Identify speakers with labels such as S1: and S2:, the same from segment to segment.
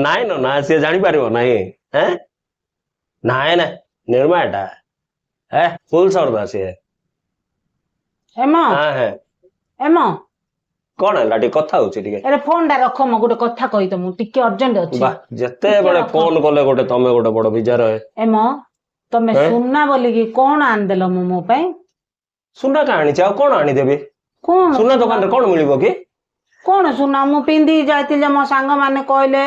S1: ନାଇଁ ନ ନା ସିଏ ଜାଣିପାରିବ ନାଇଁ ନାଇଁ ନା ନିର୍ମାଟା ଫୁଲ ସର୍ଦା ସିଏ
S2: ଏମ ଏମ
S1: କଣ ହେଲା ଟିକେ କଥା ହଉଛି ଟିକେ
S2: ଆରେ ଫୋନ ଟା ରଖ ମୁଁ ଗୋଟେ କଥା କହିତ ମୁଁ ଟିକେ ଅର୍ଜେଣ୍ଟ ଅଛି
S1: ବା ଯେତେବେଳେ ଫୋନ କଲେ ଗୋଟେ ତମେ ଗୋଟେ ବଡ ବିଜାର
S2: ଏମ ତମେ ସୁନା ବୋଲିକି କଣ ଆଣିଦେଲ ମୁଁ ମୋ ପାଇଁ
S1: ସୁନା କା ଆଣିଛି ଆଉ କଣ ଆଣିଦେବି
S2: କଣ
S1: ସୁନା ଦୋକାନରେ କଣ ମିଳିବ କି
S2: କଣ ସୁନା ମୁଁ ପିନ୍ଧି ଯାଇଥିଲି ମୋ ସାଙ୍ଗମାନେ କହିଲେ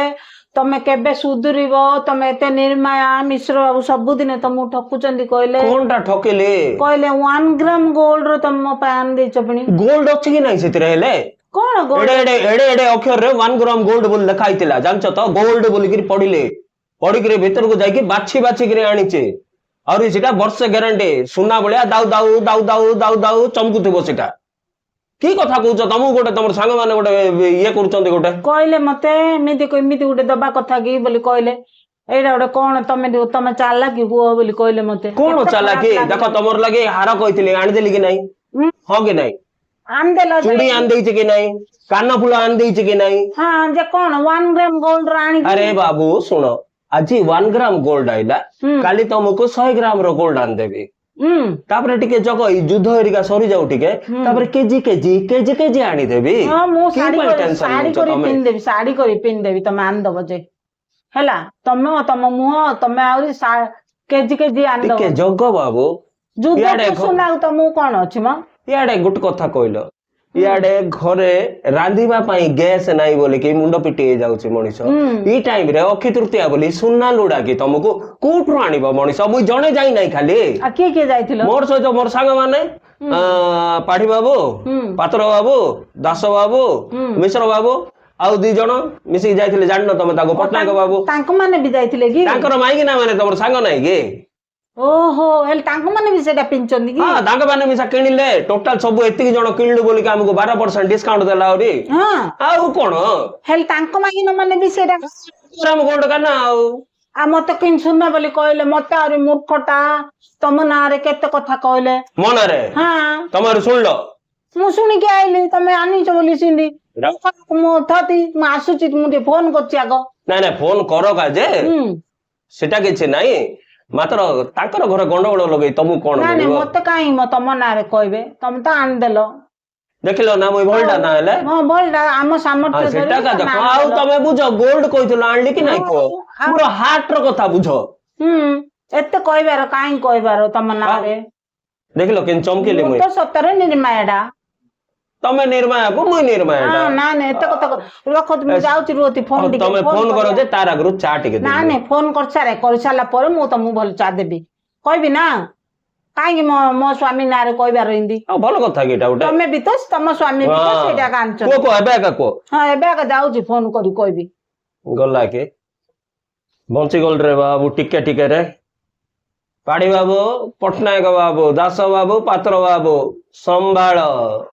S2: ତମେ କେବେ ସୁଧୁରିବ ତମେ ଏତେ ନିର୍ମାୟା ମିଶ୍ର ବାବୁ ସବୁଦିନେ ତମକୁ ଠକୁଛନ୍ତି କହିଲେ
S1: କଣଟା ଠକିଲି
S2: କହିଲେ 1 ଗ୍ରାମ ଗୋଲ୍ଡ ର ତମ ମୋ ପାଇଁ ଆଣି ଦେଇଛ ପୁଣି
S1: ଗୋଲ୍ଡ ଅଛି କି ନାଇଁ ସେଥିରେ ହେଲେ
S2: କଣ
S1: ଏଡେ ଅକ୍ଷରରେ 1 ଗ୍ରାମ ଗୋଲ୍ଡ ବୋଲି ଲେଖା ହେଇଥିଲା ଜାଣିଛ ତ ଗୋଲ୍ଡ ବୋଲିକିରି ପଢିକିରି ଭିତରକୁ ଯାଇକି ବାଛିକିରି ଆଣିଛେ ଆହୁରି ସେଟା ବର୍ଷେ ଗ୍ୟାରେଣ୍ଟି ସୁନା ଭଳିଆ ଦାଉ ଦାଉ ଦାଉ ଦାଉ ଦାଉ ଦାଉ ଚମକୁଥିବ ସେଟା କି କଥା କହୁଛ ତମକୁ ଗୋଟେ ତମର ସାଙ୍ଗମାନେ ଗୋଟେ ଇଏ କରୁଛନ୍ତି ଗୋଟେ
S2: କହିଲେ ମତେ ଏମିତି ଗୋଟେ ଦବା କଥା କି ବୋଲି କହିଲେ ଏଇଟା ଗୋଟେ କଣ ତମେ ଚାଲାକି ହୁଅ ବୋଲି କହିଲେ ମତେ
S1: କଣ ଚାଲାକି ଦେଖ ତମର ଲାଗି ହାର କହିଥିଲି ଆଣିଦେଲି କି ନାଇଁ ହଁ କି ନାଇଁ
S2: ଆଣିଦେଲ
S1: ଚୁଡ଼ି ଆଣିଦେଇଛି କି ନାଇଁ କାନ ଫୁଲ ଆଣିଦେଇଛି କି ନାଇଁ
S2: ହଁ ଯେ କଣ 1 ଗ୍ରାମ ଗୋଲ୍ଡ ର ଆଣି
S1: ଆରେ ବାବୁ ଶୁଣ ଆଜି 1 ଗ୍ରାମ ଗୋଲ୍ଡ ଆଇଲା କାଲି ତମକୁ 100 ଗ୍ରାମ ର ଗୋଲ୍ଡ ଆଣିଦେବି ତାପରେ ଟିକେ ଜଗ ଏଇ ଯୁଦ୍ଧ ହେରିକା ସରିଯାଉ ଟିକେ ତାପରେ କେଜି ଆଣିଦେବି
S2: ମୁଁ ଶାଢୀ କରି ପିନ୍ଧିଦେବି ତମେ ଆଣିଦବ ଯେ ହେଲା ତମ ମୁହଁ ତମେ ଆହୁରି କେଜି ଆଣିଦବ
S1: ଟିକେ ଜଗ ବାବୁ
S2: ତମକୁ କଣ ଅଛି ମ
S1: ଇଆଡେ ଗୋଟେ କଥା କହିଲ ଇଆଡେ ଘରେ ରାନ୍ଧିବା ପାଇଁ ଗ୍ୟାସ ନାହିଁ ବୋଲିକି ମୁଣ୍ଡ ପିଟି ହେଇଯାଉଛି ମଣିଷ ଏଇ ଟାଇମ ରେ ଅକ୍ଷୟ ତୃତୀୟା ବୋଲି ସୁନା ଲୁଡା କି ତମକୁ କୋଉଠୁ ଆଣିବ ମଣିଷ ମୁଇଁ ଜଣେ ଯାଇ ନାହିଁ ଖାଲି
S2: କିଏ ଯାଇଥିଲ ମୋର
S1: ସହିତ ମୋର ସାଙ୍ଗମାନେ ପାଢୀ ବାବୁ ପାତ୍ର ବାବୁ ଦାସ ବାବୁ ମିଶ୍ର ବାବୁ ଆଉ 2 ଜଣ ମିଶିକି ଯାଇଥିଲେ ଜାଣିନ ତମେ ତାକୁ ପଟ୍ଟନାୟକ ବାବୁ
S2: ତାଙ୍କ ମାନେ ବି ଯାଇଥିଲେ କି
S1: ତାଙ୍କର ମାଇକିନା ମାନେ ତମର ସାଙ୍ଗ ନାହିଁ କି
S2: ଓହୋ ହେଲେ ତାଙ୍କ ମାନେ ବି ସେଟା ପିନ୍ଧଛନ୍ତି କି
S1: ତାଙ୍କ ମାନେ ମିଶା କିଣିଲେ ଟୋଟାଲ ସବୁ ଏତିକି ଜଣ କିଣିଲୁ ବୋଲିକି ଆମକୁ 12% ଡିସକାଉଣ୍ଟ ଦେଲା ଆହୁରି ଆଉ କଣ
S2: ହେଲେ ତାଙ୍କ ମାଇକିନା ମାନେ ବି ସେଟା ଆଉ ମତେ କିଣି ଶୁଣ ବୋଲି କହିଲେ ମତେ ଆହୁରି ମୂର୍ଖଟା ତମ ନାଁରେ କେତେ କଥା କହିଲେ
S1: ମୋ ନାଁରେ ତମର ଶୁଣିଲ
S2: ମୁଁ ଶୁଣିକି ଆଇଲି ତମେ ଆଣିଛ ବୋଲି ସିନ୍ଧି ମୁଁ ଆସୁଛି ମୁଁ ଟିକେ ଫୋନ କରୁଛି ଆଗ
S1: ନାଇଁ ଫୋନ କର କା ଯେ ସେଟା କିଛି ନାଇଁ ମାତ୍ର ତାଙ୍କର ଘରେ ଗଣ୍ଡଗୋଳ ଲଗେଇ ତମକୁ କଣ
S2: ମତେ କାହିଁ ତମ ନାଁରେ କହିବେ ତମେ ତ ଆଣିଦେଲ
S1: ଦେଖିଲ ନା ମୁଇଁ ଭଲଟା ନା ହେଲେ
S2: ଭଲଟା ଆମ ସାମର୍ଥ୍ୟ
S1: ସେଟା ଆଉ ତମେ ବୁଝ ଗୋଲ୍ଡ କହିଥିଲ ଆଣିଲି କି ନାଇଁ କୁହ ମୋର ହାର୍ଟ ର କଥା ବୁଝ
S2: ଏତେ କହିବାର କାହିଁ କହିବାର ତମ ନାଁରେ
S1: ଦେଖିଲ କେମିତି ଚମକିଲି
S2: ମୁଁ ତ ସତରେ ନିର୍ମାୟାଟା
S1: ତମେ ନିର୍ମାୟାକୁ ମୁଇଁ ନିର୍ମାୟାଟା
S2: ନାଇଁ ଏତେ କଥା ରଖ ମୁଁ ଯାଉଛି ରୁହ ଫୋନ ଟିକେ
S1: ତମେ ଫୋନ କର ଯେ ତାର ଆଗରୁ ଚା ଟିକେ
S2: ନାଇଁ ଫୋନ କରିସାରିଲା ପରେ ମୁଁ ତମକୁ ଭଲ ଚା ଦେବି କହିବି ନା କାହିଁକି ମୋ ସ୍ୱାମୀ ନାଁରେ କହିବାର ଏମିତି
S1: ଭଲ କଥା କି ଏଟା ଗୋଟେ
S2: ତମେ ବି ତ ତମ ସ୍ୱାମୀ ବି ତ ସେଇଟା ଆଣିଛ ଏବେ ଆକା ଯାଉଛି ଫୋନ କରି କହିବି
S1: ଗଲା କି ବଞ୍ଚିଗଲ ରେ ବାବୁ ଟିକେ ରେ ପାଢୀ ବାବୁ ପଟ୍ଟନାୟକ ବାବୁ ଦାସ ବାବୁ ପାତ୍ର ବାବୁ ସମ୍ଭାଳ